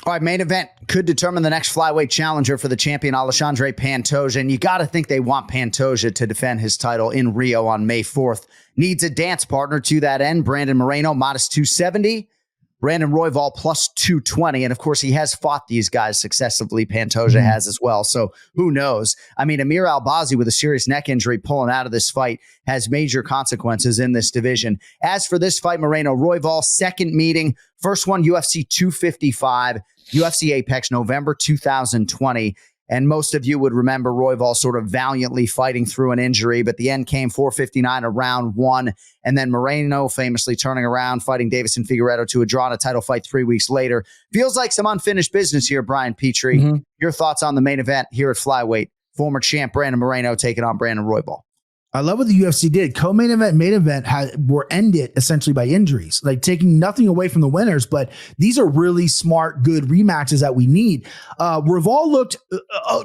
All right, main event could determine the next flyweight challenger for the champion Alexandre Pantoja, and you got to think they want Pantoja to defend his title in Rio on May 4th. Needs a dance partner to that end. Brandon Moreno, minus 270. Brandon Royval, plus 220. And, of course, he has fought these guys successively. Pantoja has as well. So who knows? I mean, Amir Albazi with a serious neck injury pulling out of this fight has major consequences in this division. As for this fight, Moreno Royval, second meeting. First one, UFC 255, UFC Apex, November 2020. And most of you would remember Royval sort of valiantly fighting through an injury, but the end came 4:59 of round one. And then Moreno famously turning around, fighting Davison Figueiredo to a draw in a title fight 3 weeks later. Feels like some unfinished business here, Brian Petrie. Your thoughts on the main event here at flyweight? Former champ Brandon Moreno taking on Brandon Royval. I love what the UFC did. Co-main event, main event were ended essentially by injuries, like taking nothing away from the winners. But these are really smart, good rematches that we need. Royval looked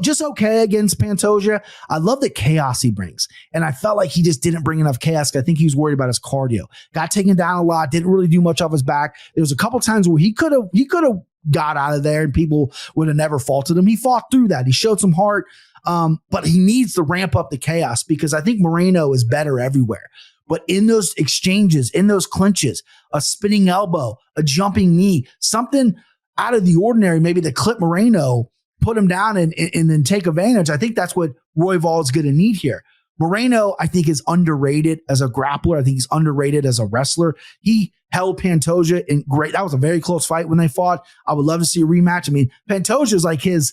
just okay against Pantoja. I love the chaos he brings. And I felt like he just didn't bring enough chaos. I think he was worried about his cardio. Got taken down a lot, didn't really do much off his back. There was a couple times where he could have got out of there and people would have never faulted him. He fought through that. He showed some heart. But he needs to ramp up the chaos because I think Moreno is better everywhere. But in those exchanges, in those clinches, a spinning elbow, a jumping knee, something out of the ordinary, maybe to clip Moreno, put him down and then take advantage. I think that's what Royval is going to need here. Moreno, I think, is underrated as a grappler. I think he's underrated as a wrestler. He held Pantoja in great. That was a very close fight when they fought. I would love to see a rematch. I mean, Pantoja is like his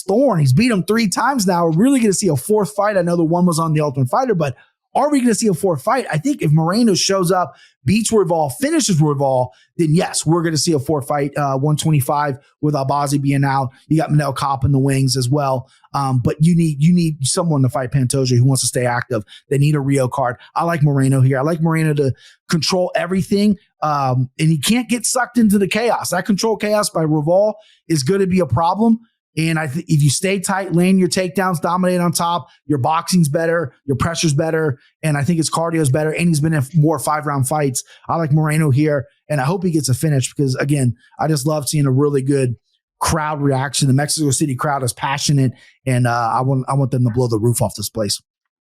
thorn. He's beat him 3 times now. We're really going to see a fourth fight. I know the one was on The Ultimate Fighter, but are we going to see a fourth fight? I think if Moreno shows up, beats Royval, finishes Royval, then yes, we're going to see a fourth fight, 125 with Albazi being out. You got Manel Kopp in the wings as well. But you need someone to fight Pantoja who wants to stay active. They need a Rio card. I like Moreno here. I like Moreno to control everything. And he can't get sucked into the chaos. That control chaos by Royval is going to be a problem. And if you stay tight, land your takedowns, dominate on top, your boxing's better, your pressure's better, and I think his cardio's better, and he's been in more 5-round fights. I like Moreno here, and I hope he gets a finish because, again, I just love seeing a really good crowd reaction. The Mexico City crowd is passionate, and I want them to blow the roof off this place.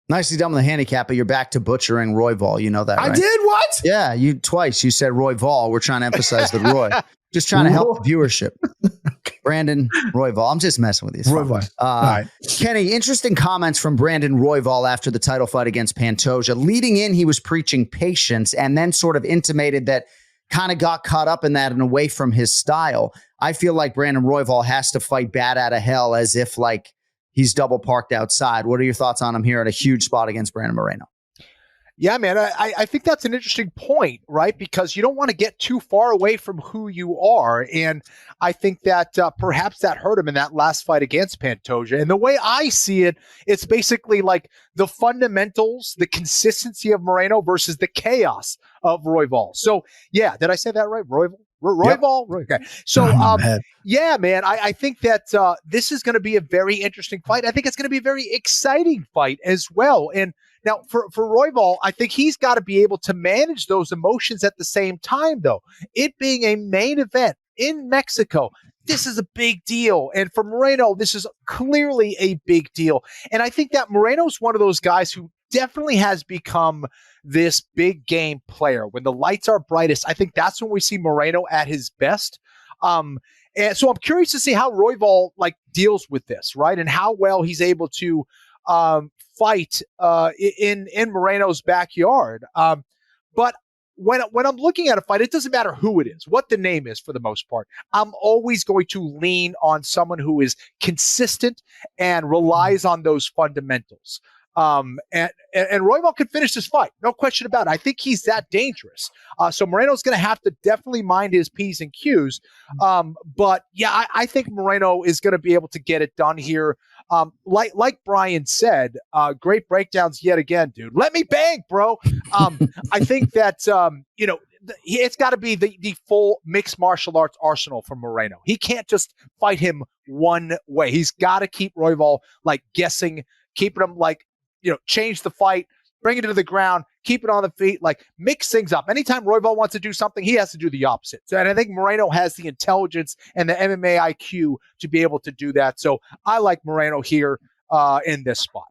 Nicely done with the handicap, but you're back to butchering Royval. You know that, right? I did? What? Yeah, you twice. You said Royval. We're trying to emphasize the Roy. Just trying to help the viewership. Brandon Royval. I'm just messing with you. Royval. All right. Kenny, interesting comments from Brandon Royval after the title fight against Pantoja. Leading in, he was preaching patience and then sort of intimated that kind of got caught up in that and away from his style. I feel like Brandon Royval has to fight bat out of hell as if like he's double parked outside. What are your thoughts on him here at a huge spot against Brandon Moreno? Yeah, man, I think that's an interesting point, right? Because you don't want to get too far away from who you are. And I think that perhaps that hurt him in that last fight against Pantoja. And the way I see it, it's basically like the fundamentals, the consistency of Moreno versus the chaos of Royval. So, yeah, did I say that right? Royval? Yep. Okay. So, yeah, man, I think that this is going to be a very interesting fight. I think it's going to be a very exciting fight as well. And now, for Royval, I think he's got to be able to manage those emotions at the same time, though. It being a main event in Mexico, this is a big deal. And for Moreno, this is clearly a big deal. And I think that Moreno's one of those guys who definitely has become this big game player. When the lights are brightest, I think that's when we see Moreno at his best. And so I'm curious to see how Royval deals with this, right? And how well he's able to fight in Moreno's backyard. But when I'm looking at a fight, it doesn't matter who it is, what the name is for the most part. I'm always going to lean on someone who is consistent and relies on those fundamentals. And Royval could finish this fight, no question about it. I think he's that dangerous. So Moreno's going to have to definitely mind his P's and Q's. But yeah, I think Moreno is going to be able to get it done here. Like Brian said, great breakdowns yet again, dude. Let me bang, bro. I think that, it's got to be the full mixed martial arts arsenal for Moreno. He can't just fight him one way. He's got to keep Royval guessing, keeping him change the fight, bring it to the ground, keep it on the feet, like mix things up. Anytime Royval wants to do something, he has to do the opposite. So, and I think Moreno has the intelligence and the MMA IQ to be able to do that. So I like Moreno here in this spot.